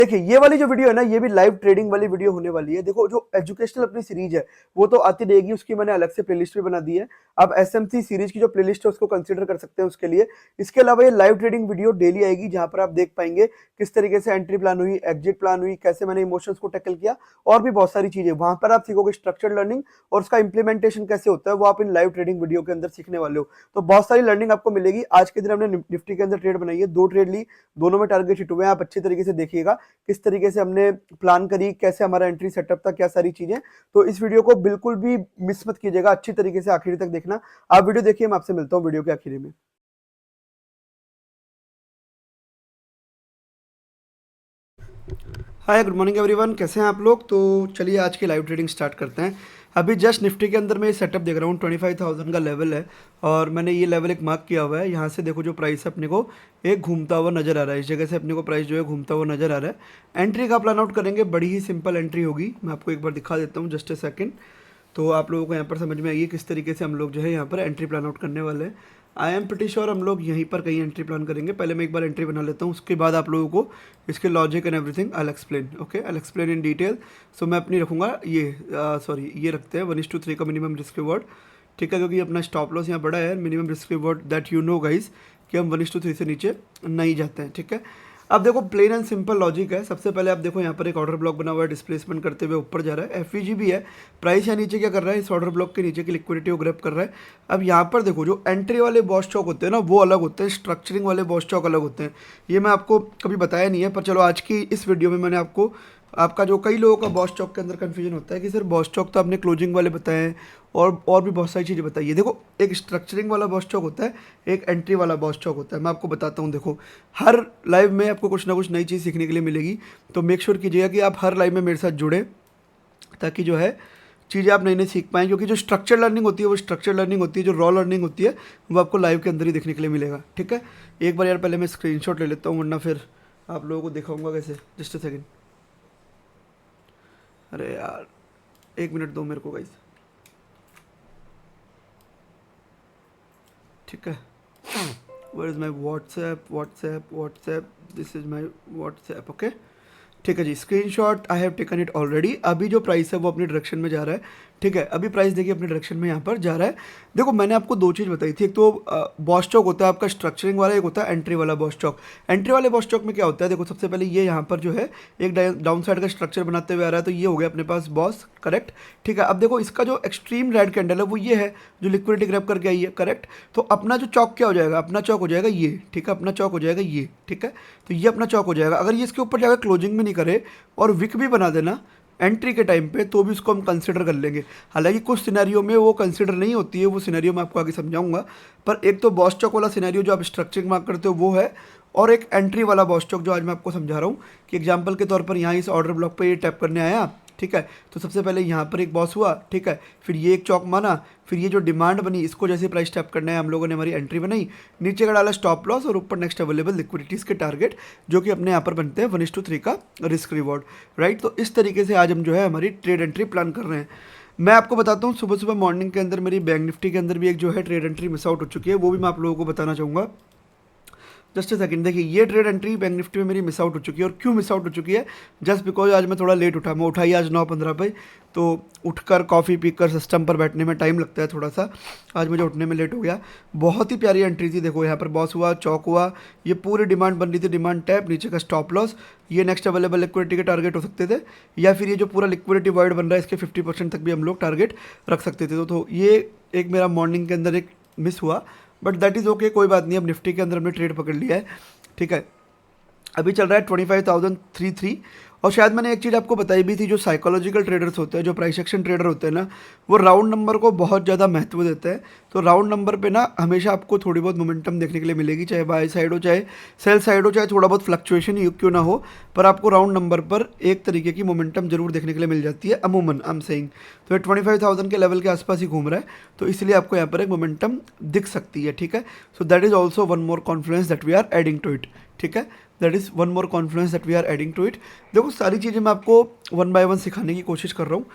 देखिए ये वाली जो वीडियो है ना, ये भी लाइव ट्रेडिंग वाली वीडियो होने वाली है। देखो जो एजुकेशनल अपनी सीरीज है वो तो आती रहेगी, उसकी मैंने अलग से प्लेलिस्ट भी बना दी है। आप एसएमसी सीरीज की जो प्लेलिस्ट है उसको कंसीडर कर सकते हैं उसके लिए। इसके अलावा ये लाइव ट्रेडिंग वीडियो डेली आएगी, जहां पर आप देख पाएंगे किस तरीके से एंट्री प्लान हुई, एग्जिट प्लान हुई, कैसे मैंने इमोशंस को टैकल किया, और भी बहुत सारी चीजें वहां पर आप सीखोगे। स्ट्रक्चर लर्निंग और उसका इंप्लीमेंटेशन कैसे होता है वो आप इन लाइव ट्रेडिंग वीडियो के अंदर सीखने वाले हो। तो बहुत सारी लर्निंग आपको मिलेगी। आज के दिन हमने निफ्टी के अंदर ट्रेड बनाई है, 2 ट्रेड ली, दोनों में टारगेट हिट हुए हैं। आप अच्छी तरीके से देखिएगा किस तरीके से हमने प्लान करी, कैसे हमारा एंट्री सेटअप था, क्या सारी चीजें। तो इस वीडियो को बिल्कुल भी मिस मत कीजिएगा, अच्छी तरीके से आखिरी तक देखना। आप वीडियो देखिए, मैं आपसे मिलता हूँ वीडियो के आखिरी में। हाय, गुड मॉर्निंग एवरीवन, कैसे हैं आप लोग। तो चलिए आज की लाइव ट्रेडिंग स्टार्ट करते हैं। अभी जस्ट निफ्टी के अंदर मैं ये सेटअप देख रहा हूँ, 25,000 का लेवल है और मैंने ये लेवल एक मार्क किया हुआ है। यहाँ से देखो जो प्राइस है अपने को एक घूमता हुआ नजर आ रहा है, इस जगह से अपने को प्राइस जो है घूमता हुआ नजर आ रहा है। एंट्री का प्लान आउट करेंगे, बड़ी ही सिंपल एंट्री होगी। मैं आपको एक बार दिखा देता हूँ, जस्ट ए सेकेंड, तो आप लोगों को यहाँ पर समझ में आइए किस तरीके से हम लोग जो है यहाँ पर एंट्री प्लान आउट करने वाले हैं। आई एम प्रिटी श्योर हम लोग यहीं पर कहीं एंट्री प्लान करेंगे। पहले मैं एक बार एंट्री बना लेता हूँ, उसके बाद आप लोगों को इसके logic and everything I explain. Okay, I explain in detail. So मैं अपनी रखूँगा ये सॉरी ये रखते हैं 1:3 का मिनिमम रिस्क रिवॉर्ड, ठीक है, क्योंकि अपना स्टॉप लॉस यहाँ बड़ा है। Minimum risk reward that you know guys कि हम 1:3 से नीचे नहीं जाते हैं, ठीक है। अब देखो प्लेन एंड सिंपल लॉजिक है। सबसे पहले आप देखो यहाँ पर एक ऑर्डर ब्लॉक बना हुआ है, डिस्प्लेसमेंट करते हुए ऊपर जा रहा है, एफवीजी भी है। प्राइस यहाँ नीचे क्या कर रहा है, इस ऑर्डर ब्लॉक के नीचे की लिक्विडिटी को ग्रैब कर रहा है। अब यहाँ पर देखो जो एंट्री वाले बॉस चौक होते हैं ना वो अलग होते हैं, स्ट्रक्चरिंग वाले बॉस चौक अलग होते हैं। ये मैं आपको कभी बताया नहीं है, पर चलो आज की इस वीडियो में मैंने आपको आपका जो कई लोगों का बॉस चौक के अंदर कन्फ्यूजन होता है कि सर बॉस चौक तो आपने क्लोजिंग वाले बताए हैं और भी बहुत सारी चीज़ें बताई है। देखो एक स्ट्रक्चरिंग वाला बॉस चौक होता है, एक एंट्री वाला बॉस चौक होता है। मैं आपको बताता हूँ, देखो हर लाइव में आपको कुछ ना कुछ नई चीज़ सीखने के लिए मिलेगी। तो मेक श्योर कीजिएगा कि आप हर लाइव में मेरे साथ जुड़े, ताकि जो है चीज़ें आप नई नई सीख पाएँ। क्योंकि जो स्ट्रक्चर लर्निंग होती है वो स्ट्रक्चर लर्निंग होती है, जो रॉ लर्निंग होती है वो आपको लाइव के अंदर ही देखने के लिए मिलेगा, ठीक है। एक बार यार पहले मैं स्क्रीनशॉट ले लेता हूँ, वरना फिर आप लोगों को दिखाऊंगा कैसे। जस्ट अ सेकेंड, अरे यार 1 मिनट दो मेरे को गाइस, ठीक है। Where is my WhatsApp, this is my WhatsApp, okay, ठीक है जी। Screenshot I have taken it already. अभी जो प्राइस है वो अपनी डायरेक्शन में जा रहा है, ठीक है। अभी प्राइस देखिए अपनी डायरेक्शन में यहाँ पर जा रहा है। देखो मैंने आपको 2 चीज़ बताई थी, एक तो बॉस चौक होता है आपका स्ट्रक्चरिंग वाला, एक होता है एंट्री वाला बॉस चौक। एंट्री वाले बॉस चौक में क्या होता है, देखो सबसे पहले ये यहाँ पर जो है एक डाउन साइड का स्ट्रक्चर बनाते हुए आ रहा है, तो ये हो गया अपने पास बॉस, करेक्ट, ठीक है। अब देखो इसका जो एक्सट्रीम रेड कैंडल है वो ये है जो लिक्विडिटी ग्रैब करके आई है, करेक्ट। तो अपना जो चौक क्या हो जाएगा, अपना चौक हो जाएगा ये, ठीक है, अपना चौक हो जाएगा ये, ठीक है। तो ये अपना चौक हो जाएगा। अगर ये इसके ऊपर जाकर क्लोजिंग भी नहीं करे और विक भी बना देना एंट्री के टाइम पे, तो भी उसको हम कंसिडर कर लेंगे। हालांकि कुछ सिनेरियो में वो कंसिडर नहीं होती है, वो सिनेरियो मैं आपको आगे समझाऊंगा। पर एक तो बॉस चौक वाला सिनेरियो जो आप स्ट्रक्चरिंग मार्क करते हो वो है, और एक एंट्री वाला बॉस चौक जो आज मैं आपको समझा रहा हूँ। कि एग्जांपल के तौर पर यहाँ इस ऑर्डर ब्लॉक पे ये टैप करने आया, ठीक है। तो सबसे पहले यहाँ पर एक बॉस हुआ, ठीक है, फिर ये एक चौक माना, फिर ये जो डिमांड बनी इसको जैसे प्राइस टैप करना है हम लोगों ने, हमारी एंट्री बनाई, नीचे का डाला स्टॉप लॉस और ऊपर नेक्स्ट अवेलेबल लिक्विडिटीज़ के टारगेट, जो कि अपने यहाँ पर बनते हैं 1:3 का रिस्क रिवॉर्ड, राइट। तो इस तरीके से आज हम जो है हमारी ट्रेड एंट्री प्लान कर रहे हैं। मैं आपको बताता हूँ, सुबह सुबह मॉर्निंग के अंदर मेरी बैंक निफ्टी के अंदर भी एक जो है ट्रेड एंट्री मिस आउट हो चुकी है, वो भी मैं आप लोगों को बताना चाहूँगा। जस्ट ए सेकंड, देखिए ये ट्रेड एंट्री बैंक निफ्टी में मेरी मिस आउट हो चुकी है। और क्यों मिस आउट हो चुकी है, जस्ट बिकॉज आज मैं थोड़ा लेट उठा। मैं उठा ही आज 9:15 पे, तो उठकर कॉफ़ी पीकर सिस्टम पर बैठने में टाइम लगता है थोड़ा सा, आज मुझे उठने में लेट हो गया। बहुत ही प्यारी एंट्री थी, देखो यहाँ पर बॉस हुआ, चौक हुआ, ये पूरी डिमांड बन रही थी, डिमांड टैप, नीचे का स्टॉप लॉस, ये नेक्स्ट अवेलेबल लिक्विडिटी के टारगेट हो सकते थे, या फिर ये जो पूरा लिक्विडिटी वाइड बन रहा है इसके 50% तक भी हम लोग टारगेट रख सकते थे। तो ये एक मेरा मॉर्निंग के अंदर एक मिस हुआ, बट दैट इज़ ओके, कोई बात नहीं। अब निफ्टी के अंदर हमने ट्रेड पकड़ लिया है, ठीक है। अभी चल रहा है 25,033। और शायद मैंने एक चीज़ आपको बताई भी थी, जो साइकोलॉजिकल ट्रेडर्स होते हैं, जो प्राइस एक्शन ट्रेडर होते हैं ना, वो राउंड नंबर को बहुत ज़्यादा महत्व देते हैं। तो राउंड नंबर पे ना हमेशा आपको थोड़ी बहुत मोमेंटम देखने के लिए मिलेगी, चाहे बाय साइड हो, चाहे सेल साइड हो, चाहे थोड़ा बहुत फ्लक्चुएशन ही क्यों ना हो, पर आपको राउंड नंबर पर एक तरीके की मोमेंटम जरूर देखने के लिए मिल जाती है अमूमन, आई एम सेइंग। तो ये 25,000 के लेवल के आसपास ही घूम रहा है, तो इसलिए आपको यहाँ पर एक मोमेंटम दिख सकती है, ठीक है। So that is also one more confidence that we are adding to it, ठीक है। That is one more confidence that we are adding to it. देखो सारी चीज़ें मैं आपको 1 बाय 1 सिखाने की कोशिश कर रहा हूँ,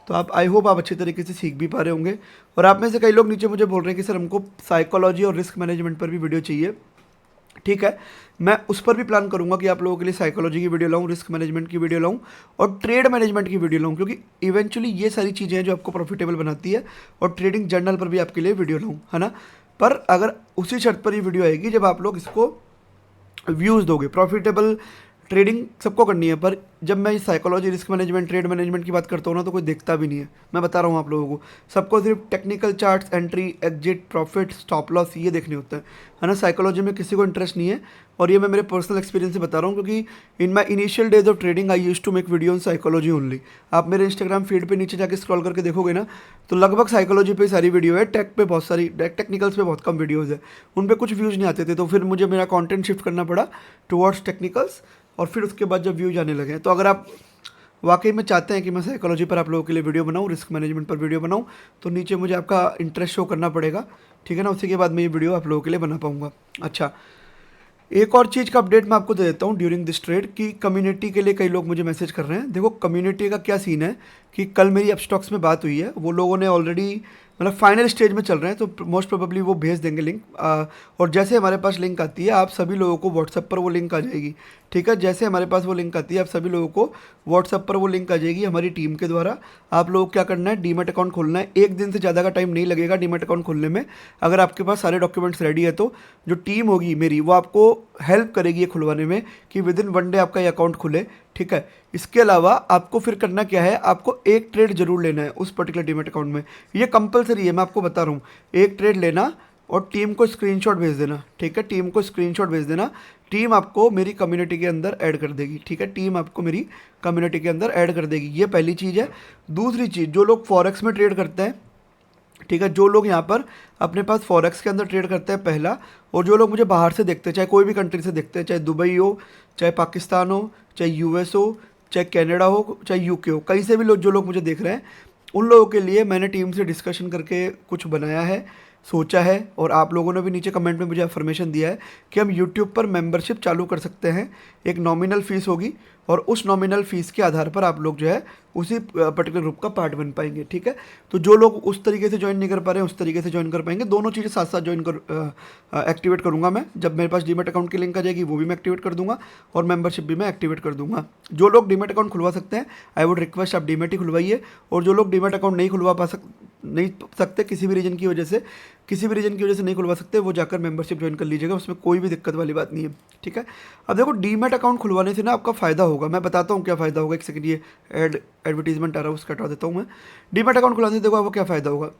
तो आप आई होप आप अच्छे तरीके से सीख भी पा रहे होंगे। और आप में से कई लोग नीचे मुझे बोल रहे हैं कि सर हमको साइकोलॉजी और रिस्क मैनेजमेंट पर भी वीडियो चाहिए। ठीक है। मैं उस पर भी प्लान करूंगा कि आप लोगों के लिए साइकोलॉजी की वीडियो लाऊं, रिस्क मैनेजमेंट की वीडियो लाऊं और ट्रेड मैनेजमेंट की वीडियो लाऊं, क्योंकि इवेंचुअली ये सारी चीज़ें हैं जो आपको प्रॉफिटेबल बनाती है। और ट्रेडिंग जर्नल पर भी आपके लिए वीडियो लाऊं, है ना। पर अगर उसी शर्त पर ये वीडियो आएगी जब आप लोग इसको व्यूज़ दोगे। प्रॉफिटेबल ट्रेडिंग सबको करनी है, पर जब मैं psychology, risk management, trade management की बात करता हूँ ना, तो कोई देखता भी नहीं है। मैं बता रहा हूँ आप लोगों को, सबको सिर्फ technical charts, entry, exit, profit, stop loss ये देखने होता है ना। साइकोलॉजी में किसी को इंटरेस्ट नहीं है, और ये मैं मेरे पर्सनल एक्सपीरियंस से बता रहा हूँ, क्योंकि in my initial days of trading I use to make video on psychology only. आप मेरे इंस्टाग्राम फीड पे नीचे जाके स्क्रॉल करके देखोगे ना, तो लगभग साइकोलॉजी पे सारी वीडियो है। टेक पे बहुत सारी, टेक्निकल्स पे बहुत कम वीडियोज़ है, उन पर कुछ व्यूज़ नहीं आते थे। तो फिर मुझे मेरा कॉन्टेंट शिफ्ट करना पड़ा टुवर्ड्स टेक्निकल्स, और फिर उसके बाद जब व्यूज आने लगे। तो अगर आप वाकई में चाहते हैं कि मैं साइकोलॉजी पर आप लोगों के लिए वीडियो बनाऊं, रिस्क मैनेजमेंट पर वीडियो बनाऊं, तो नीचे मुझे आपका इंटरेस्ट शो करना पड़ेगा, ठीक है ना। उसी के बाद मैं ये वीडियो आप लोगों के लिए बना पाऊंगा। अच्छा, एक और चीज़ का अपडेट मैं आपको दे देता हूँ ड्यूरिंग दिस ट्रेड, कि कम्युनिटी के लिए कई लोग मुझे मैसेज कर रहे हैं। देखो कम्युनिटी का क्या सीन है कि कल मेरी अपस्टॉक्स में बात हुई है, वो लोगों ने ऑलरेडी मतलब फाइनल स्टेज में चल रहे हैं, तो मोस्ट प्रोबेबली वो भेज देंगे लिंक। और जैसे हमारे पास लिंक आती है, आप सभी लोगों को व्हाट्सएप पर वो लिंक आ जाएगी, ठीक है। जैसे हमारे पास वो लिंक आती है, आप सभी लोगों को व्हाट्सएप पर वो लिंक आ जाएगी हमारी टीम के द्वारा। आप लोग क्या करना है, डीमैट अकाउंट खोलना है। एक दिन से ज़्यादा का टाइम नहीं लगेगा डीमैट अकाउंट खोलने में, अगर आपके पास सारे डॉक्यूमेंट्स रेडी है तो। जो टीम होगी मेरी, वो आपको हेल्प करेगी ये खुलवाने में, कि विद इन 1 डे आपका ये अकाउंट खुले, ठीक है। इसके अलावा आपको फिर करना क्या है, आपको एक ट्रेड जरूर लेना है उस पर्टिकुलर डीमैट अकाउंट में। ये कंपलसरी है, मैं आपको बता रहा हूँ। एक ट्रेड लेना और टीम को स्क्रीनशॉट भेज देना, ठीक है। टीम को स्क्रीनशॉट भेज देना, टीम आपको मेरी कम्युनिटी के अंदर ऐड कर देगी, ठीक है। टीम आपको मेरी कम्युनिटी के अंदर ऐड कर देगी, ये पहली चीज़ है। दूसरी चीज़, जो लोग फॉरेक्स में ट्रेड करते हैं, ठीक है, जो लोग यहाँ पर अपने पास फॉरेक्स के अंदर ट्रेड करते हैं पहला, और जो लोग मुझे बाहर से देखते हैं, चाहे कोई भी कंट्री से देखते हैं, चाहे दुबई हो, चाहे पाकिस्तान हो, चाहे यूएस हो, चाहे कनाडा हो, चाहे यूके हो, कहीं से भी लोग, जो लोग मुझे देख रहे हैं, उन लोगों के लिए मैंने टीम से डिस्कशन करके कुछ बनाया है, सोचा है। और आप लोगों ने भी नीचे कमेंट में मुझे इन्फॉर्मेशन दिया है कि हम यूट्यूब पर मेंबरशिप चालू कर सकते हैं। एक नॉमिनल फ़ीस होगी, और उस नॉमिनल फ़ीस के आधार पर आप लोग जो है उसी पर्टिकुलर ग्रुप का पार्ट बन पाएंगे, ठीक है। तो जो लोग उस तरीके से ज्वाइन नहीं कर पा रहे हैं, उस तरीके से ज्वाइन कर पाएंगे। दोनों चीज़ें साथ साथ ज्वाइन कर एक्टिवेट करूँगा मैं। जब मेरे पास डीमैट अकाउंट की लिंक आ जाएगी, वो भी मैं एक्टिवेट कर दूंगा, और मेंबरशिप भी मैं एक्टिवेट कर दूंगा। जो लोग डीमैट अकाउंट खुलवा सकते हैं, आई वुड रिक्वेस्ट आप डीमैट ही खुलवाइए। और जो लोग डीमैट अकाउंट नहीं सकते किसी भी रीजन की वजह से, नहीं खुलवा सकते, वो जाकर मेंबरशिप ज्वाइन कर लीजिएगा, उसमें कोई भी दिक्कत वाली बात नहीं है, ठीक है। अब देखो, डीमैट अकाउंट खुलवाने से ना आपका फ़ायदा होगा, मैं बताता हूँ क्या फ़ायदा होगा। एक सेकंड, ये एडवर्टीजमेंट आ रहा है, उसका हटा देता हूँ मैं। डीमैट अकाउंट खुलाने से देखो आपको क्या फ़ायदा होगा।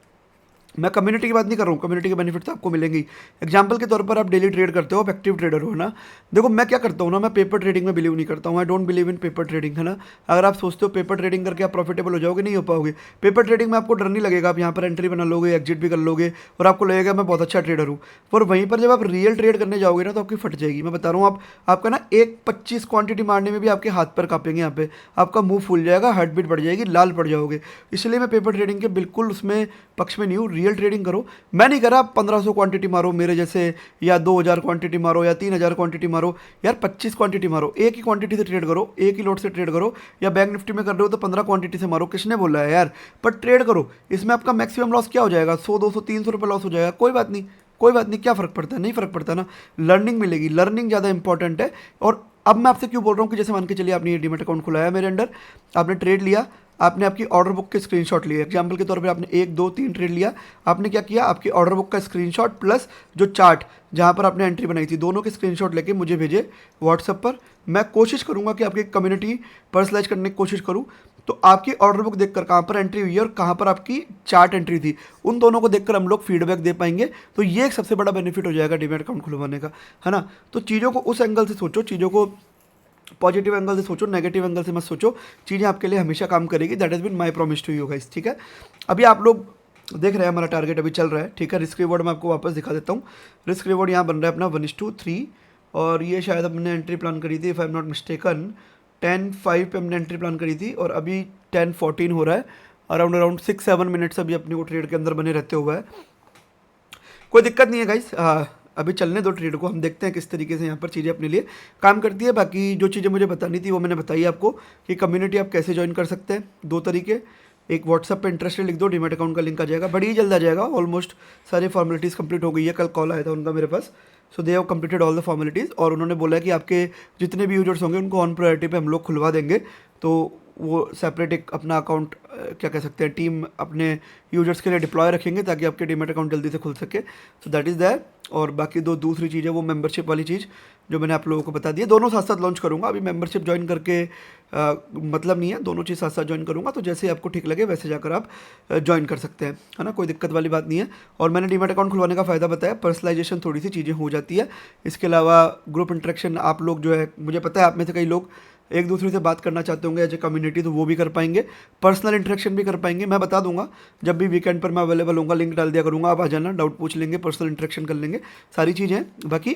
मैं कम्युनिटी की बात नहीं कर रहा हूँ, कम्युनिटी के बेनिफिट्स आपको मिलेंगे ही। एग्जाम्पल के तौर पर आप डेली ट्रेड करते हो, आप एक्टिव ट्रेडर हो ना। देखो मैं क्या करता हूँ ना, मैं पेपर ट्रेडिंग में बिलीव नहीं करता हूँ। I don't believe in paper trading, है ना। अगर आप सोचते हो पेपर ट्रेडिंग करके आप प्रॉफिटेबल हो जाओगे, नहीं हो पाओगे। पेपर ट्रेडिंग में आपको डर नहीं लगेगा, आप यहाँ पर एंट्री बना लोगे, एग्जिट भी कर लोगे, और आपको लगेगा मैं बहुत अच्छा ट्रेडर हूँ। पर वहीं पर जब आप रियल ट्रेड करने जाओगे ना, तो आपकी फट जाएगी। मैं बता रहा हूँ, आपका ना 1.25 क्वांटिटी मारने में भी आपके हाथ पर कांपेंगे, यहाँ पे आपका मुंह फूल जाएगा, हार्ट बीट बढ़ जाएगी, लाल पड़ जाओगे। इसलिए मैं पेपर ट्रेडिंग के बिल्कुल उसमें पक्ष में नहीं हूँ। रियल ट्रेडिंग करो। मैं नहीं करा 1500 क्वांटिटी मारो मेरे जैसे, या 2000 क्वांटिटी मारो, या 3000 क्वांटिटी मारो, यार 25 क्वांटिटी मारो। एक ही क्वांटिटी से ट्रेड करो, एक ही लोट से ट्रेड करो। या बैंक निफ्टी में कर रहे हो तो 15 क्वांटिटी से मारो, किसने बोला है यार। पर ट्रेड करो, इसमें आपका मैक्सिमम लॉस क्या हो जाएगा, 100, 200, 300 रुपये लॉस हो जाएगा। कोई बात नहीं, कोई बात नहीं, क्या फ़र्क पड़ता है, नहीं फ़र्क पड़ता ना। लर्निंग मिलेगी, लर्निंग ज़्यादा इंपॉर्टेंट है। और अब मैं आपसे क्यों बोल रहा हूँ कि जैसे मान के चलिए आपने ये डीमैट अकाउंट खुलाया मेरे अंडर, आपने ट्रेड लिया, आपने आपकी ऑर्डर बुक के स्क्रीनशॉट लिए। एग्जांपल के तौर पे आपने 1, 2, 3 ट्रेड लिया, आपने क्या किया, आपकी ऑर्डर बुक का स्क्रीनशॉट प्लस जो चार्ट जहाँ पर आपने एंट्री बनाई थी, दोनों के स्क्रीनशॉट लेके मुझे भेजे व्हाट्सएप पर। मैं कोशिश करूँगा कि आपकी कम्युनिटी पर्सनलाइज करने की कोशिश करूँ। तो आपकी ऑर्डर बुक देखकर कहाँ पर एंट्री हुई है और कहाँ पर आपकी चार्ट एंट्री थी, उन दोनों को देखकर हम लोग फीडबैक दे पाएंगे। तो ये एक सबसे बड़ा बेनिफिट हो जाएगा डीमैट अकाउंट खुलवाने का, है ना। तो चीज़ों को उस एंगल से सोचो, चीज़ों को पॉजिटिव एंगल से सोचो, नेगेटिव एंगल से मत सोचो। चीज़ें आपके लिए हमेशा काम करेगी। That has been my promise to you guys, ठीक है। अभी आप लोग देख रहे हैं हमारा टारगेट अभी चल रहा है, ठीक है। रिस्क रिवॉर्ड मैं आपको वापस दिखा देता हूँ। रिस्क रिवॉर्ड यहाँ बन रहा है अपना 1:3, और ये शायद हमने एंट्री प्लान करी थी, if I am not mistaken 10:05 पे हमने एंट्री प्लान करी थी, और अभी 10:14 हो रहा है। अराउंड 6-7 मिनट्स अभी अपनी वो ट्रेड के अंदर बने रहते हुए है। कोई दिक्कत नहीं है गाइस, अभी चलने दो ट्रेड को, हम देखते हैं किस तरीके से यहाँ पर चीज़ें अपने लिए काम करती है। बाकी जो चीज़ें मुझे बतानी थी वो मैंने बताई आपको, कि कम्युनिटी आप कैसे ज्वाइन कर सकते हैं। 2 तरीके, एक व्हाट्सअप पे इंटरेस्टेड लिख दो, डीमैट अकाउंट का लिंक आ जाएगा, बड़ी ही जल्द आ जाएगा। ऑलमोस्ट सारी फॉर्मेलिटीज़ कंप्लीट हो गई है, कल कॉल आया था उनका मेरे पास, so they have completed all the formalities, और उन्होंने बोला है कि आपके जितने भी यूजर्स होंगे उनको ऑन प्रायोरिटी पे हम लोग खुलवा देंगे। तो वो सेपरेट एक अपना अकाउंट क्या कह सकते हैं, टीम अपने यूजर्स के लिए डिप्लॉय रखेंगे ताकि आपके डीमैट अकाउंट जल्दी से खुल सके। सो दैट इज़ दैट। और बाकी दूसरी चीज़ है वो मेंबरशिप वाली चीज़ जो मैंने आप लोगों को बता दी है, दोनों साथ साथ लॉन्च करूँगा। अभी मेंबरशिप ज्वाइन करके मतलब नहीं है, दोनों चीज़ साथ साथ ज्वाइन करूँगा, तो जैसे आपको ठीक लगे वैसे जाकर आप ज्वाइन कर सकते हैं, है ना, कोई दिक्कत वाली बात नहीं है। और मैंने डीमैट अकाउंट खुलवाने का फ़ायदा बताया, पर्सनलाइजेशन थोड़ी सी चीज़ें हो जाती है। इसके अलावा ग्रुप इंटरेक्शन, आप लोग जो है, मुझे पता है आप में से कई लोग एक दूसरे से बात करना चाहते होंगे एज ए कम्युनिटी, तो वो भी कर पाएंगे, पर्सनल इंटरेक्शन भी कर पाएंगे। मैं बता दूंगा जब भी वीकेंड पर मैं अवेलेबल होऊंगा, लिंक डाल दिया करूँगा, आप आ जाना, डाउट पूछ लेंगे, पर्सनल इंटरेक्शन कर लेंगे, सारी चीज़ें हैं। बाकी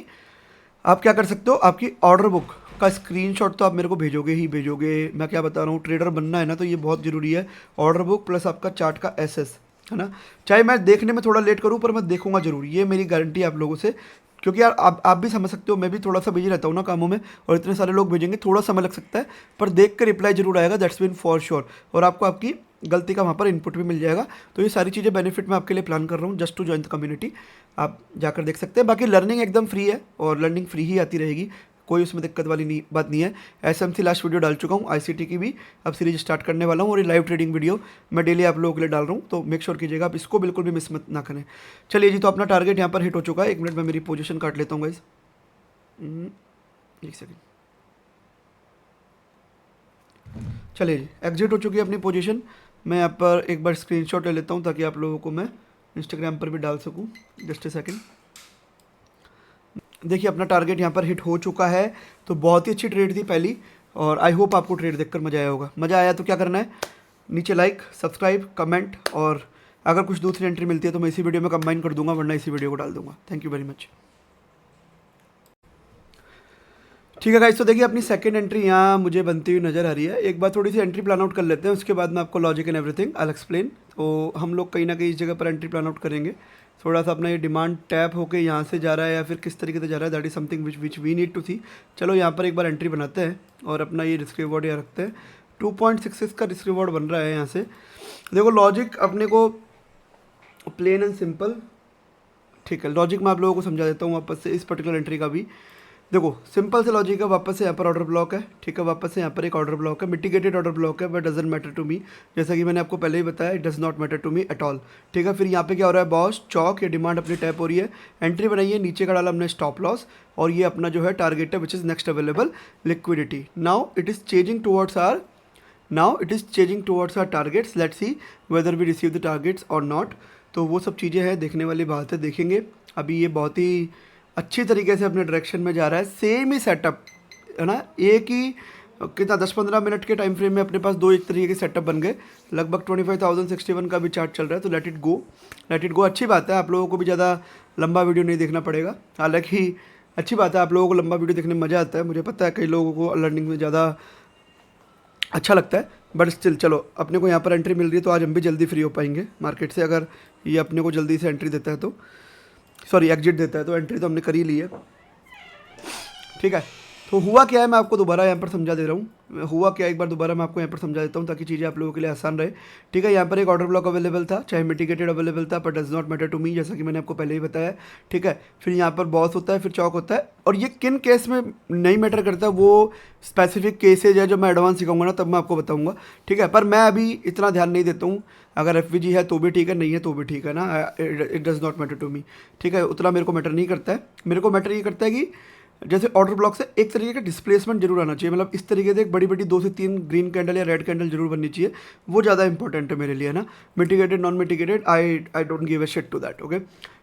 आप क्या कर सकते हो, आपकी ऑर्डर बुक का स्क्रीनशॉट तो आप मेरे को भेजोगे ही भेजोगे। मैं क्या बता रहा हूँ, ट्रेडर बनना है ना, तो ये बहुत ज़रूरी है, ऑर्डर बुक प्लस आपका चार्ट का एसएस, है ना। चाहे मैं देखने में थोड़ा लेट करूँ पर मैं देखूंगा जरूर, ये मेरी गारंटी है आप लोगों से। क्योंकि यार आप भी समझ सकते हो, मैं भी थोड़ा सा बिजी रहता हूँ ना कामों में, और इतने सारे लोग भेजेंगे, थोड़ा समय लग सकता है, पर देख कर रिप्लाई जरूर आएगा, दैट्स बीन फॉर श्योर। और आपको आपकी गलती का वहाँ पर इनपुट भी मिल जाएगा। तो ये सारी चीज़ें बेनिफिट मैं आपके लिए प्लान कर रहा हूँ, just to join the community. आप जाकर देख सकते हैं। बाकी लर्निंग एकदम फ्री है, और लर्निंग फ्री ही आती रहेगी, कोई उसमें दिक्कत वाली बात नहीं है। एसएमसी लास्ट वीडियो डाल चुका हूँ, आईसीटी की भी अब सीरीज स्टार्ट करने वाला हूँ, और ये लाइव ट्रेडिंग वीडियो मैं डेली आप लोगों के लिए डाल रहा हूँ, तो मेक श्योर कीजिएगा आप इसको बिल्कुल भी मिस मत ना करें। चलिए जी, तो अपना टारगेट यहाँ पर हिट हो चुका है। 1 मिनट में मेरी पोजीशन काट लेता हूँ गाइस, 1 सेकेंड। चलिए जी, एग्जिट हो चुकी है अपनी पोजीशन। मैं यहाँ पर एक बार स्क्रीनशॉट ले लेता हूँ ताकि आप लोगों को मैं इंस्टाग्राम पर भी डाल सकूँ, जस्ट ए सेकेंड। देखिए अपना टारगेट यहाँ पर हिट हो चुका है, तो बहुत ही अच्छी ट्रेड थी पहली, और आई होप आपको ट्रेड देखकर मज़ा आया होगा। मज़ा आया तो क्या करना है, नीचे लाइक, सब्सक्राइब, कमेंट, और अगर कुछ दूसरी एंट्री मिलती है तो मैं इसी वीडियो में कंबाइन कर दूंगा, वरना इसी वीडियो को डाल दूंगा। Thank you very much. ठीक है गाइस, तो देखिए अपनी सेकंड एंट्री यहाँ मुझे बनती हुई नज़र आ रही है। एक बार थोड़ी सी एंट्री प्लान आउट कर लेते हैं, उसके बाद मैं आपको logic and everything I explain. तो हम लोग कहीं ना कहीं इस जगह पर एंट्री प्लान आउट करेंगे। थोड़ा सा अपना ये डिमांड टैप होकर यहाँ से जा रहा है या फिर किस तरीके से जा रहा है, that is something which we need to see. चलो यहाँ पर एक बार एंट्री बनाते हैं और अपना ये रिस्क रिवॉर्ड यहाँ रखते हैं। 2.66 का रिस्क रिवॉर्ड बन रहा है यहाँ से। देखो लॉजिक अपने को प्लेन एंड सिंपल, ठीक है, लॉजिक मैं आप लोगों को समझा देता हूँ वापस से इस पर्टिकुलर एंट्री का भी। देखो सिंपल से लॉजिक है, वापस से यहाँ पर ऑर्डर ब्लॉक है, ठीक है, वापस से यहाँ पर एक ऑर्डर ब्लॉक है, मिटिगेटेड ऑर्डर ब्लॉक है, but doesn't matter to me, जैसा कि मैंने आपको पहले ही बताया, it does not matter to me at all, ठीक है। फिर यहाँ पे क्या हो रहा है, बॉस चौक, ये डिमांड अपनी टैप हो रही है, एंट्री बनाई है, नीचे का डाला हमने स्टॉप लॉस, और ये अपना जो है टारगेट है which is next available liquidity. Now it is changing towards our targets, let's see whether we receive the targets और नॉट। तो वो सब चीज़ें हैं, देखने वाली बात है, देखेंगे। अभी ये बहुत ही अच्छी तरीके से अपने डायरेक्शन में जा रहा है, सेम ही सेटअप है ना, एक ही कितना 10-15 मिनट के टाइम फ्रेम में अपने पास दो एक तरीके के सेटअप बन गए। लगभग 25,061 का भी चार्ट चल रहा है, तो लेट इट गो। अच्छी बात है, आप लोगों को भी ज़्यादा लंबा वीडियो नहीं देखना पड़ेगा। हालांकि अच्छी बात है, आप लोगों को लंबा वीडियो देखने में मज़ा आता है, मुझे पता है कई लोगों को लर्निंग में ज़्यादा अच्छा लगता है, बट स्टिल चलो अपने को यहाँ पर एंट्री मिल रही है, तो आज हम भी जल्दी फ्री हो पाएंगे मार्केट से। अगर ये अपने को जल्दी से एंट्री देता है तो, सॉरी एग्जिट देता है, तो एंट्री तो हमने कर ही ली है, ठीक है। तो हुआ क्या है, मैं आपको दोबारा यहाँ पर समझा दे रहा हूँ। हुआ क्या, एक बार दोबारा मैं आपको यहाँ पर समझा देता हूँ ताकि चीज़ें आप लोगों के लिए आसान रहे, ठीक है। यहाँ पर एक ऑर्डर ब्लॉक अवेलेबल था, चाहे मिटिगेटेड अवेलेबल था, but does not matter to me, जैसा कि मैंने आपको पहले ही बताया, ठीक है। फिर यहाँ पर बॉस होता है, फिर चौक होता है, और ये किन केस में नहीं मैटर करता, वो स्पेसिफिक केसेज है जो मैं एडवांस सिखाऊंगा ना, तब मैं आपको बताऊंगा, ठीक है। पर मैं अभी इतना ध्यान नहीं देता हूँ, अगर एफवीजी है तो भी ठीक है, नहीं है तो भी ठीक है ना, it does not matter to me, ठीक है। उतना मेरे को मैटर नहीं करता है, मेरे को मैटर ये करता है कि जैसे ऑर्डर ब्लॉक से एक तरीके का डिस्प्लेसमेंट जरूर आना चाहिए, मतलब इस तरीके से एक बड़ी बड़ी 2 से 3 ग्रीन कैंडल या रेड कैंडल जरूर बननी चाहिए, वो ज़्यादा इंपॉर्टेंट है मेरे लिए ना। Mitigated non mitigated I don't give a shit to that, okay.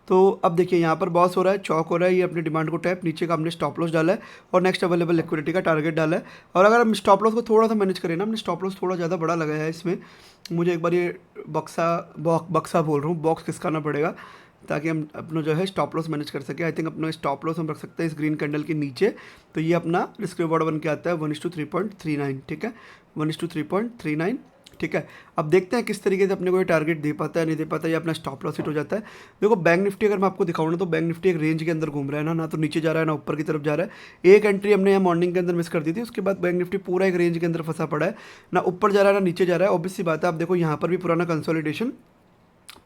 तो अब देखिए यहाँ पर बॉस हो रहा है, चौक हो रहा है, ये अपनी डिमांड को टैप, नीचे का हमने स्टॉप लॉस डाला है और नेक्स्ट अवेलेबल लिक्विडिटी का टारगेट डाला है। और अगर हम स्टॉप लॉस को थोड़ा सा मैनेज करें ना, हमने स्टॉप लॉस थोड़ा ज़्यादा बड़ा लगाया है इसमें, मुझे एक बार ये बक्सा बोल रहा हूँ, बॉक्स खिसकाना पड़ेगा ताकि हम अपना जो है स्टॉप लॉस मैनेज कर सके। आई थिंक अपना स्टॉप लॉस हम रख सकते हैं इस ग्रीन कैंडल के नीचे, तो ये अपना रिस्क रिवॉर्ड बन के आता है 1:3.39, ठीक है, 1:3.39, ठीक है। अब देखते हैं किस तरीके से अपने को ये टारगेट दे पाता है नहीं दे पाता है, या अपना स्टॉप लॉस हिट हो जाता है। देखो बैंक निफ्टी अगर मैं आपको दिखाऊँ ना, तो बैंक निफ्टी एक रेंज के अंदर घूम रहा है ना तो नीचे जा रहा है ना ऊपर की तरफ जा रहा है। एक एंट्री हमने यहाँ मॉर्निंग के अंदर मिस कर दी थी, उसके बाद बैंक निफ्टी पूरा एक रेंज के अंदर फंसा पड़ा है, ना ऊपर जा रहा है ना नीचे जा रहा है। ऑब्वियस सी बात है, आप देखो यहाँ पर भी पुराना कंसोलिडेशन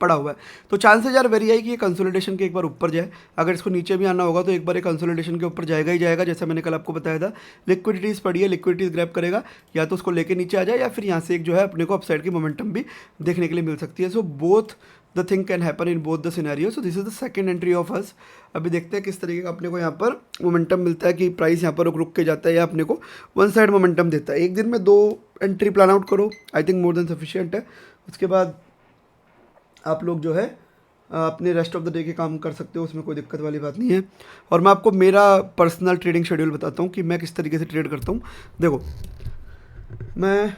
पड़ा हुआ है। तो चांसेस यार वेरी है कि ये कंसोलिडेशन के एक बार ऊपर जाए। अगर इसको नीचे भी आना होगा तो एक बार ये कंसोलिडेशन के ऊपर जाएगा ही जाएगा, जैसे मैंने कल आपको बताया था। लिक्विडिटीज़ पड़ी है, लिक्विडिटीज़ ग्रैब करेगा, या तो उसको लेके नीचे आ जाए या फिर यहाँ से एक जो है अपने को अपसाइड की मोमेंटम भी देखने के लिए मिल सकती है। So both the thing can happen in both the scenario. So this is the second entry of us. अभी देखते हैं किस तरीके का अपने को यहाँ पर मोमेंटम मिलता है, कि प्राइस यहाँ पर रुक के जाता है या अपने को वन साइड मोमेंटम देता है। एक दिन में 2 एंट्री प्लान आउट करो, I think more than sufficient है। उसके बाद आप लोग जो है अपने रेस्ट ऑफ द डे के काम कर सकते हो, उसमें कोई दिक्कत वाली बात नहीं है। और मैं आपको मेरा पर्सनल ट्रेडिंग शेड्यूल बताता हूँ कि मैं किस तरीके से ट्रेड करता हूँ। देखो मैं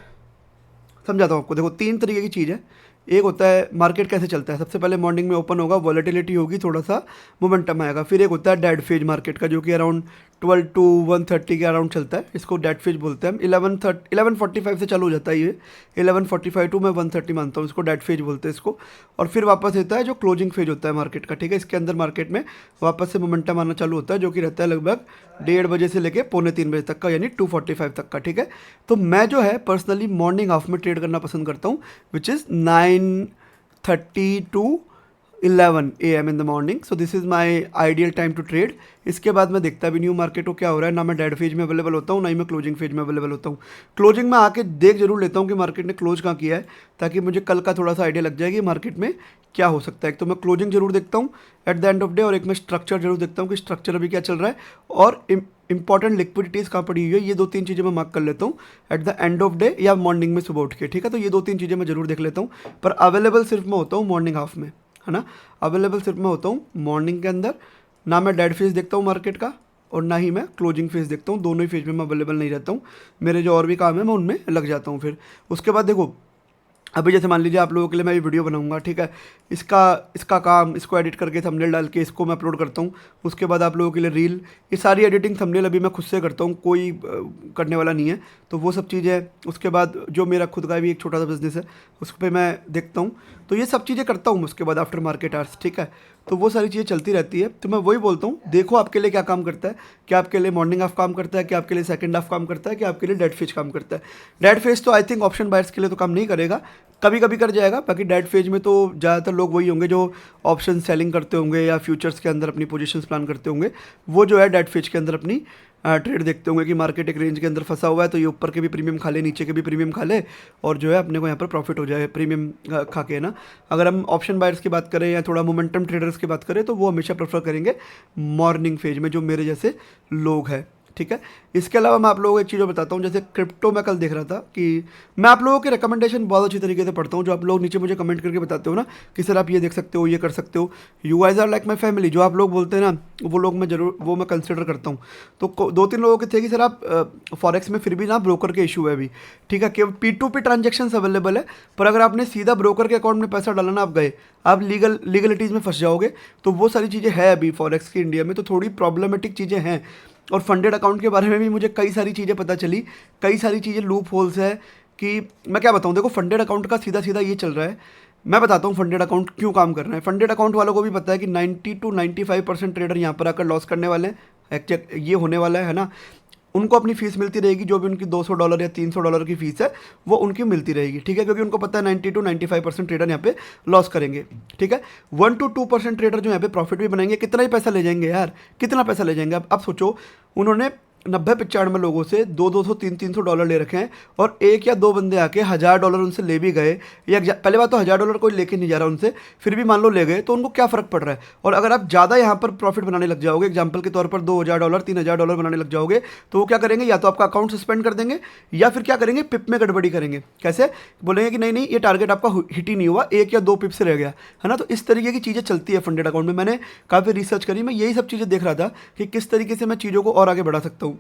समझाता हूँ आपको। देखो 3 तरीके की चीज़ है। एक होता है मार्केट कैसे चलता है। सबसे पहले मॉर्निंग में ओपन होगा, वॉलेटिलिटी होगी, थोड़ा सा मोमेंटम आएगा। फिर एक होता है डेड फेज मार्केट का, जो कि अराउंड 12 to 1:30 के अराउंड चलता है। इसको डेड फेज बोलते हैं हम। 11:45 से चालू हो जाता है ये, 11:45 टू मैं 1:30 मानता हूँ इसको, डेड फेज बोलते हैं इसको। और फिर वापस रहता है जो क्लोजिंग फेज होता है मार्केट का, ठीक है। इसके अंदर मार्केट में वापस से मोमेंटम आना चालू होता है, जो कि रहता है लगभग 1:30 बजे से लेके 2:45 बजे तक का, यानी 2:45 तक का, ठीक है। तो मैं जो है पर्सनली मॉर्निंग हाफ में ट्रेड करना पसंद करता हूँ, which is 9:30 to 11 AM in the morning. So this is my ideal time to trade. इसके बाद मैं देखता भी नहीं हूँ मार्केट को क्या हो रहा है, ना मैं डेड फेज में अवेलेबल होता हूँ, ना ही मैं क्लोजिंग फेज में अवेलेबल होता हूँ। क्लोजिंग में आके देख जरूर लेता हूँ कि मार्केट ने क्लोज कहाँ किया है, ताकि मुझे कल का थोड़ा सा आइडिया लग जाए कि मार्केट में क्या हो सकता है। एक तो मैं क्लोजिंग जरूर देखता हूँ at the end of day, और एक मैं स्ट्रक्चर जरूर देखता हूँ कि स्ट्रक्चर अभी क्या चल रहा है, और इंपॉर्टेंट लिक्विडिटीज़ कहाँ पड़ी हुई है। ये 2-3 चीज़ें मैं मार्क कर लेता हूँ at the end of day या मॉर्निंग में सुबह उठ के, ठीक है। तो ये 2-3 चीज़ें मैं जरूर देख लेता हूँ, पर अवेलेबल सिर्फ मैं होता हूँ मॉर्निंग हाफ में, है ना। अवेलेबल सिर्फ मैं होता हूँ मॉर्निंग के अंदर। ना मैं डेड फेज देखता हूँ मार्केट का, और ना ही मैं क्लोजिंग फेज देखता हूँ। दोनों ही फेज में मैं अवेलेबल नहीं रहता हूँ। मेरे जो और भी काम है मैं उनमें लग जाता हूँ फिर। उसके बाद देखो अभी जैसे मान लीजिए आप लोगों के लिए मैं ये वीडियो बनाऊंगा, ठीक है। इसका काम, इसको एडिट करके थंबनेल डाल के इसको मैं अपलोड करता हूँ। उसके बाद आप लोगों के लिए रील, ये सारी एडिटिंग थंबनेल अभी मैं खुद से करता हूँ, कोई करने वाला नहीं है। तो वो सब चीज़ें, उसके बाद जो मेरा खुद का भी एक छोटा सा बिजनेस है उस पर मैं देखता हूँ। तो ये सब चीज़ें करता हूँ उसके बाद आफ्टर मार्केट आवर्स, ठीक है। तो वो सारी चीज़ें चलती रहती है। तो मैं वही बोलता हूँ, देखो आपके लिए क्या काम करता है, क्या आपके लिए मॉर्निंग हाफ काम करता है, क्या आपके लिए सेकंड हाफ काम करता है, क्या आपके लिए डेड फेज काम करता है। डेड फेज तो आई थिंक ऑप्शन बायर्स के लिए तो काम नहीं करेगा, कभी कभी कर जाएगा। बाकी डेड फेज में तो ज़्यादातर लोग वही होंगे जो ऑप्शन सेलिंग करते होंगे या फ्यूचर्स के अंदर अपनी पोजीशंस प्लान करते होंगे। वो जो है डेड फेज के अंदर अपनी ट्रेड देखते होंगे कि मार्केट एक रेंज के अंदर फंसा हुआ है, तो ये ऊपर के भी प्रीमियम खा ले, नीचे के भी प्रीमियम खा ले, और जो है अपने को यहाँ पर प्रॉफिट हो जाए प्रीमियम खा के, ना। अगर हम ऑप्शन बायर्स की बात करें या थोड़ा मोमेंटम ट्रेडर्स की बात करें, तो वो हमेशा प्रेफर करेंगे मॉर्निंग फेज में, जो मेरे जैसे लोग हैं, ठीक है। इसके अलावा मैं आप लोगों को एक चीज़ बताता हूँ। जैसे क्रिप्टो मैं कल देख रहा था कि मैं आप लोगों के रिकमेंडेशन बहुत अच्छी तरीके से पढ़ता हूँ, जो आप लोग नीचे मुझे कमेंट करके बताते हो ना कि सर आप ये देख सकते हो, ये कर सकते हो। You guys are like my family, जो आप लोग बोलते हैं ना, वो लोग मैं जरूर, वो मैं कंसिडर करता हूँ। तो 2-3 लोगों के थे कि सर आप फॉरेक्स में फिर भी ना ब्रोकर के इशू है अभी, ठीक है। केवल P2P ट्रांजेक्शन अवेलेबल है, पर अगर आपने सीधा ब्रोकर के अकाउंट में पैसा डाला ना, आप गए, आप लीगलिटीज़ में फंस जाओगे। तो वो सारी चीज़ें हैं अभी फॉरेक्स की इंडिया में, तो थोड़ी प्रॉब्लमेटिक चीज़ें हैं। और फंडेड अकाउंट के बारे में भी मुझे कई सारी चीज़ें पता चली, कई सारी चीज़ें लूप होल्स है कि मैं क्या बताऊँ। देखो फंडेड अकाउंट का सीधा सीधा ये चल रहा है, मैं बताता हूँ फंडेड अकाउंट क्यों काम कर रहे हैं। फंडेड अकाउंट वालों को भी पता है कि 90 to 95% ट्रेडर यहाँ पर आकर लॉस करने वाले हैं, एक्चुअली ये होने वाला है ना। उनको अपनी फीस मिलती रहेगी, जो भी उनकी $200 या $300 की फीस है वो उनकी मिलती रहेगी, ठीक है। क्योंकि उनको पता है 90 to 95% ट्रेडर यहाँ पे लॉस करेंगे, ठीक है। 1 to 2% ट्रेडर जो यहाँ पे प्रॉफिट भी बनाएंगे। कितना ही पैसा ले जाएंगे यार, कितना पैसा ले जाएंगे। अब सोचो, उन्होंने 90-95 लोगों से 200, 300 डॉलर ले रखे हैं, और 1 या 2 बंदे आके $1000 उनसे ले भी गए, या पहले बात तो $1000 कोई लेके नहीं जा रहा उनसे, फिर भी मान लो ले गए, तो उनको क्या फ़र्क पड़ रहा है। और अगर आप ज़्यादा यहाँ पर प्रॉफिट बनाने लग जाओगे, एग्जाम्पल के तौर पर $2000, $3000 बनाने लग जाओगे, तो वो क्या करेंगे, या तो आपका अकाउंट सस्पेंड कर देंगे, या फिर क्या करेंगे, पिप में गड़बड़ी करेंगे। कैसे बोलेंगे कि नहीं नहीं, ये टारगेट आपका हिट ही नहीं हुआ, 1 या 2 पिप से रह गया, है ना। तो इस तरीके की चीज़ें चलती है फंडेड अकाउंट में। मैंने काफ़ी रिसर्च करी, मैं यही सब चीज़ें देख रहा था कि किस तरीके से मैं चीज़ों को और आगे बढ़ा सकता हूँ।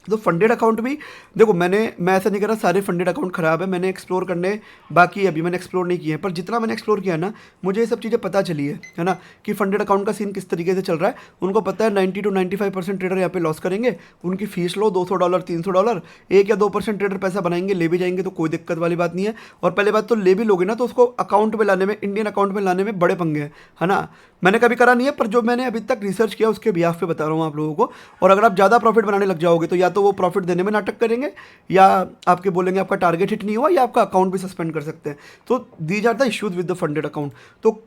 तो फंडेड अकाउंट भी देखो, मैं ऐसा नहीं कर रहा सारे फंडेड अकाउंट ख़राब है, मैंने एक्सप्लोर करने बाकी है, अभी मैंने एक्सप्लोर नहीं किए हैं, पर जितना मैंने एक्सप्लोर किया ना, मुझे ये सब चीज़ें पता चली है ना, कि फंडेड अकाउंट का सीन किस तरीके से चल रहा है। उनको पता है 90 to 95% ट्रेडर यहाँ पे लॉस करेंगे, उनकी फीस लो $200, $300, 1 या 2% ट्रेडर पैसा बनाएंगे, ले भी जाएंगे, तो कोई दिक्कत वाली बात नहीं है। और पहले बात तो ले भी लोगे ना, तो उसको अकाउंट में लाने में, इंडियन अकाउंट में लाने में बड़े पंगे हैं, है ना। मैंने कभी करा नहीं है, पर जो मैंने अभी तक रिसर्च किया उसके बिहाफ पे बता रहा हूँ आप लोगों को। और अगर आप ज़्यादा प्रॉफिट बनाने लग जाओगे, तो या तो वो प्रॉफिट देने में नाटक करेंगे, या आपके बोलेंगे आपका टारगेट हिट नहीं हुआ, या आपका अकाउंट भी सस्पेंड कर सकते हैं। तो these are the issues with the funded account. तो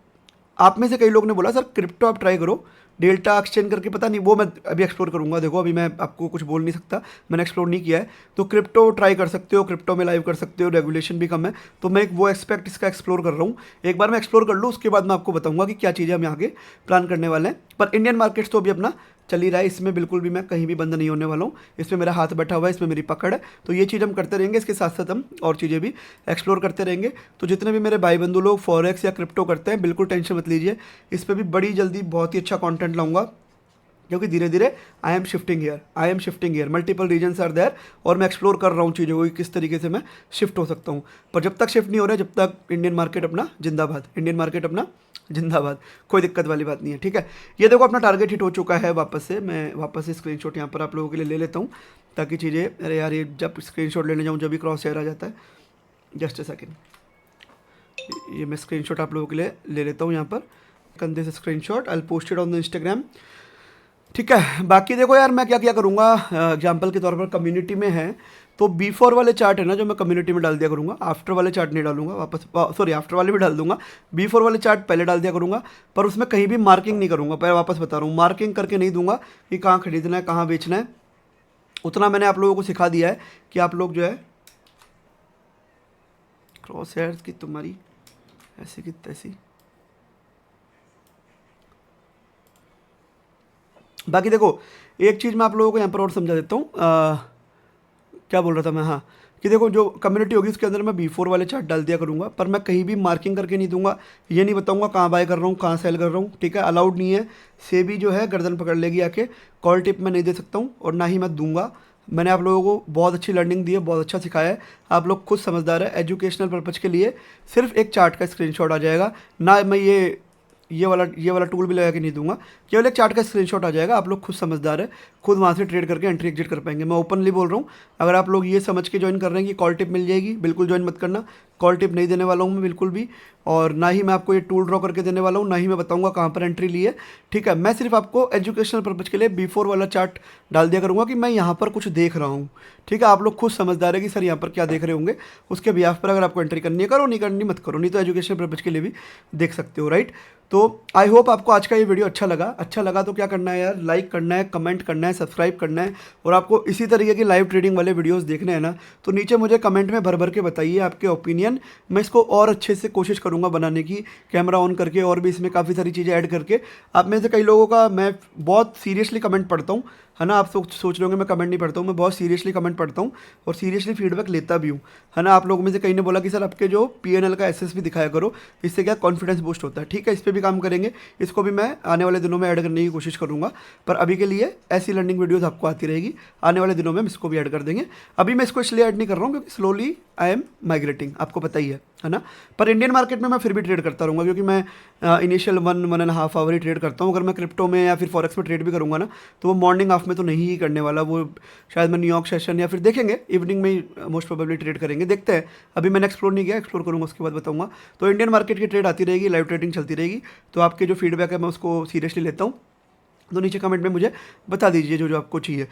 आप में से कई लोग ने बोला सर क्रिप्टो आप ट्राई करो, डेल्टा एक्सचेंज करके, पता नहीं, वो मैं अभी एक्सप्लोर करूंगा। देखो अभी मैं आपको कुछ बोल नहीं सकता, मैंने एक्सप्लोर नहीं किया है। तो क्रिप्टो ट्राई कर सकते हो, क्रिप्टो में लाइव कर सकते हो, रेगुलेशन भी कम है। तो मैं एक वो एक्सपेक्ट इसका एक्सप्लोर कर रहा हूँ। एक बार मैं एक्सप्लोर कर लूँ, उसके बाद मैं आपको बताऊंगा कि क्या चीज़ें हम यहाँ आगे प्लान करने वाले हैं। पर इंडियन मार्केट्स तो अभी अपना चल ही रहा है, इसमें बिल्कुल भी मैं कहीं भी बंद नहीं होने वाला हूँ। इसमें मेरा हाथ बैठा हुआ है, इसमें मेरी पकड़ है। तो ये चीज़ हम करते रहेंगे, इसके साथ साथ हम और चीज़ें भी एक्सप्लोर करते रहेंगे। तो जितने भी मेरे भाई बंधु लोग फॉरेक्स या क्रिप्टो करते हैं, बिल्कुल टेंशन मत लीजिए, इस पर भी बड़ी जल्दी बहुत ही अच्छा कॉन्टेंट लाऊंगा, क्योंकि धीरे धीरे I am shifting year, multiple reasons are there, और मैं एक्सप्लोर कर रहा हूँ चीज़ों को, किस तरीके से मैं शिफ्ट हो सकता हूँ। पर जब तक शिफ्ट नहीं हो रहा है, जब तक इंडियन मार्केट अपना जिंदाबाद, इंडियन मार्केट अपना जिंदाबाद, कोई दिक्कत वाली बात नहीं है, ठीक है। ये देखो अपना टारगेट हिट हो चुका है वापस से। मैं वापस से स्क्रीनशॉट यहाँ पर आप लोगों के लिए ले लेता हूँ, ताकि चीज़ें, अरे यार ये जब स्क्रीनशॉट लेने जाऊँ जब भी क्रॉस हेयर आ जाता है। जस्ट अ सेकेंड, ये मैं स्क्रीनशॉट आप लोगों के लिए ले लेता हूँ यहाँ पर। कंधे से screenshot, I post it on the Instagram, ठीक है। बाकी देखो यार, मैं क्या क्या करूँगा, एग्जाम्पल के तौर पर कम्युनिटी में है तो B4 वाले चार्ट है ना, जो मैं कम्युनिटी में डाल दिया करूँगा। आफ्टर वाले चार्ट नहीं डालूंगा वापस, सॉरी आफ्टर वाले भी डाल दूंगा, B4 वाले चार्ट पहले डाल दिया करूँगा। पर उसमें कहीं भी मार्किंग नहीं करूँगा, पहले वापस बता रहा हूँ, मार्किंग करके नहीं दूंगा कि कहाँ खरीदना है, कहाँ बेचना है। उतना मैंने आप लोगों को सिखा दिया है कि आप लोग जो है क्रॉस हेयर्स की तुम्हारी ऐसी की तैसी। बाकी देखो एक चीज़ मैं आप लोगों को यहाँ पर और समझा देता हूँ, क्या बोल रहा था मैं, हाँ, कि देखो जो कम्युनिटी होगी उसके अंदर मैं B4 वाले चार्ट डाल दिया करूँगा, पर मैं कहीं भी मार्किंग करके नहीं दूंगा, ये नहीं बताऊँगा कहाँ बाय कर रहा हूँ, कहाँ सेल कर रहा हूँ, ठीक है, अलाउड नहीं है। सेबी जो है गर्दन पकड़ लेगी आके, कॉल टिप मैं नहीं दे सकता हूँ, और ना ही मैं दूंगा। मैंने आप लोगों को बहुत अच्छी लर्निंग दी है, बहुत अच्छा सिखाया है, आप लोग खुद समझदार है। एजुकेशनल पर्पज़ के लिए सिर्फ एक चार्ट का स्क्रीनशॉट आ जाएगा, ना मैं ये वाला टूल भी लगा के नहीं दूंगा, केवल एक चार्ट का स्क्रीनशॉट आ जाएगा। आप लोग खुद समझदार है, खुद वहाँ से ट्रेड करके एंट्री एग्जिट कर पाएंगे। मैं ओपनली बोल रहा हूँ, अगर आप लोग ये समझ के ज्वाइन कर रहे हैं कि कॉल टिप मिल जाएगी, बिल्कुल ज्वाइन मत करना। कॉल टिप नहीं देने वाला हूँ मैं बिल्कुल भी, और ना ही मैं आपको ये टूल ड्रॉ करके देने वाला हूँ, ना ही मैं बताऊँगा कहाँ पर एंट्री ली है, ठीक है। मैं सिर्फ आपको एजुकेशनल पर्पज़ के लिए B4 वाला चार्ट डाल दिया करूँगा कि मैं यहाँ पर कुछ देख रहा हूँ, ठीक है। आप लोग खुद समझदार है कि सर यहाँ पर क्या देख रहे होंगे, उसके बिहाफ पर अगर आपको एंट्री करनी है करो, नहीं करनी मत करो, नहीं तो एजुकेशनल पर्पज़ के लिए भी देख सकते हो, राइट। तो आई होप आपको आज का ये वीडियो अच्छा लगा तो क्या करना है यार, लाइक करना है, कमेंट करना है, सब्सक्राइब करना है। और आपको इसी तरीके की लाइव ट्रेडिंग वाले वीडियोस देखने हैं ना, तो नीचे मुझे कमेंट में भर भर के बताइए आपके ओपिनियन। मैं इसको और अच्छे से कोशिश करूंगा बनाने की, कैमरा ऑन करके और भी इसमें काफ़ी सारी चीज़ें ऐड करके। आप में से कई लोगों का मैं बहुत सीरियसली कमेंट पढ़ता हूँ, है ना। आप सोच रहे होंगे मैं कमेंट नहीं पढ़ता हूँ, मैं बहुत सीरियसली कमेंट पढ़ता हूँ और सीरियसली फीडबैक लेता भी हूँ, है ना। आप लोगों में से कई ने बोला कि सर आपके जो PNL का एसेस भी दिखाया करो, इससे क्या कॉन्फिडेंस बूस्ट होता है, ठीक है। इस पर भी काम करेंगे, इसको भी मैं आने वाले दिनों में ऐड करने की कोशिश करूँगा। पर अभी के लिए ऐसी लर्निंग वीडियोज़ आपको आती रहेगी, आने वाले दिनों में हम इसको भी ऐड कर देंगे। अभी मैं इसको इसलिए ऐड नहीं कर रहा हूँ क्योंकि स्लोली आई एम माइग्रेटिंग, आपको पता ही है ना। पर इंडियन मार्केट में मैं फिर भी ट्रेड करता रहूँगा, क्योंकि मैं इनिशियल 1.5 आवर ही ट्रेड करता हूँ। अगर मैं क्रिप्टो में या फिर फॉरेक्स में ट्रेड भी करूँगा ना, तो वो मॉर्निंग हाफ में तो नहीं ही करने वाला, वो शायद मैं न्यूयॉर्क सेशन या फिर देखेंगे इवनिंग में ही मोस्ट प्रोबेबली ट्रेड करेंगे, देखते हैं। अभी मैंने एक्सप्लोर नहीं किया, एक्सप्लोर करूँगा उसके बाद बताऊँगा। तो इंडियन मार्केट की ट्रेड आती रहेगी, लाइव ट्रेडिंग चलती रहेगी। तो आपके जो फीडबैक है मैं उसको सीरियसली लेता हूँ, तो नीचे कमेंट में मुझे बता दीजिए जो जो आपको चाहिए।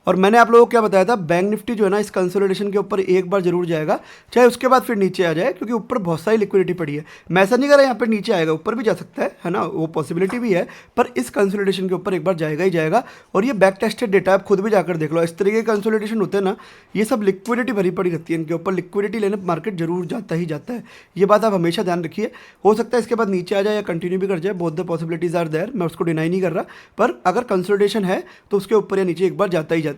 और मैंने आप लोगों को क्या बताया था, बैंक निफ्टी जो है ना इस कंसोलिडेशन के ऊपर एक बार जरूर जाएगा, चाहे उसके बाद फिर नीचे आ जाए, क्योंकि ऊपर बहुत सारी लिक्विडिटी पड़ी है। मैं ऐसा नहीं कर रहा यहाँ पे नीचे आएगा, ऊपर भी जा सकता है ना, वो पॉसिबिलिटी भी है। पर इस कंसोलिडेशन के ऊपर एक बार जाएगा ही जाएगा। और ये बैक टेस्टेड डेटा आप खुद भी जाकर देख लो, इस तरीके के कंसोलिडेशन होते हैं ना, ये सब लिक्विडिटी भरी पड़ी रहती है, इनके ऊपर लिक्विडिटी लेने मार्केट जरूर जाता ही जाता है। ये बात आप हमेशा ध्यान रखिए। हो सकता है इसके बाद नीचे आ जाए या कंटिन्यू भी कर जाए, both the possibilities are there, मैं उसको डिनाई नहीं कर रहा। पर अगर कंसोलिडेशन है तो उसके ऊपर या नीचे एक बार जाता ही जाता है।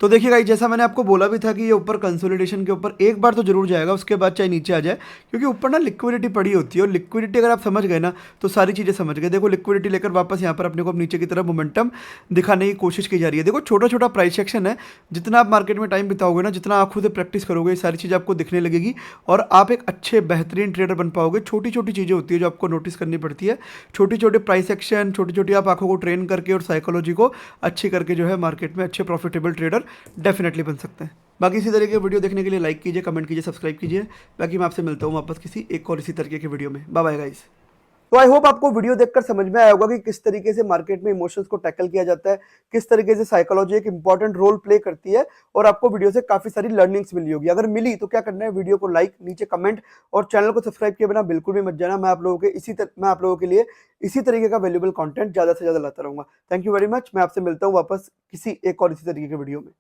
तो देखिए गाइस, जैसा मैंने आपको बोला भी था कि ये ऊपर कंसोलिडेशन के ऊपर एक बार तो जरूर जाएगा, उसके बाद चाहे नीचे आ जाए, क्योंकि ऊपर ना लिक्विडिटी पड़ी होती है। और लिक्विडिटी अगर आप समझ गए ना तो सारी चीज़ें समझ गए। देखो लिक्विडिटी लेकर वापस यहाँ पर अपने को नीचे की तरफ मोमेंटम दिखाने की कोशिश की जा रही है। देखो छोटा छोटा प्राइस सेक्शन है, जितना आप मार्केट में टाइम बिताओगे ना, जितना आप खुद प्रैक्टिस करोगे, सारी चीज़ें आपको दिखने लगेगी और आप एक अच्छे बेहतरीन ट्रेडर बन पाओगे। छोटी छोटी चीज़ें होती है जो आपको नोटिस करनी पड़ती है, छोटी छोटी प्राइस सेक्शन, छोटी छोटी आप आंखों को ट्रेन करके और साइकोलॉजी को अच्छी करके जो है मार्केट में अच्छे प्रॉफिटेबल ट्रेडर डेफिनेटली बन सकते हैं। बाकी इसी तरीके के वीडियो देखने के लिए लाइक कीजिए, कमेंट कीजिए, सब्सक्राइब कीजिए। बाकी मैं आपसे मिलता हूँ वापस किसी एक और इसी तरीके के वीडियो में। Bye bye guys. तो आई होप आपको वीडियो देखकर समझ में आया होगा कि किस तरीके से मार्केट में इमोशंस को टैकल किया जाता है, किस तरीके से साइकोलॉजी एक इंपॉर्टेंट रोल प्ले करती है, और आपको वीडियो से काफी सारी लर्निंग्स मिली होगी। अगर मिली तो क्या करना है, वीडियो को लाइक, नीचे कमेंट और चैनल को सब्सक्राइब किए बिना बिल्कुल भी मत जाना। मैं आप लोगों के लिए इसी तरीके का वैल्यूएबल कंटेंट ज्यादा से ज्यादा लाता रहूंगा। Thank you very much. मैं आपसे मिलता हूँ वापस किसी एक और इसी तरीके के वीडियो में।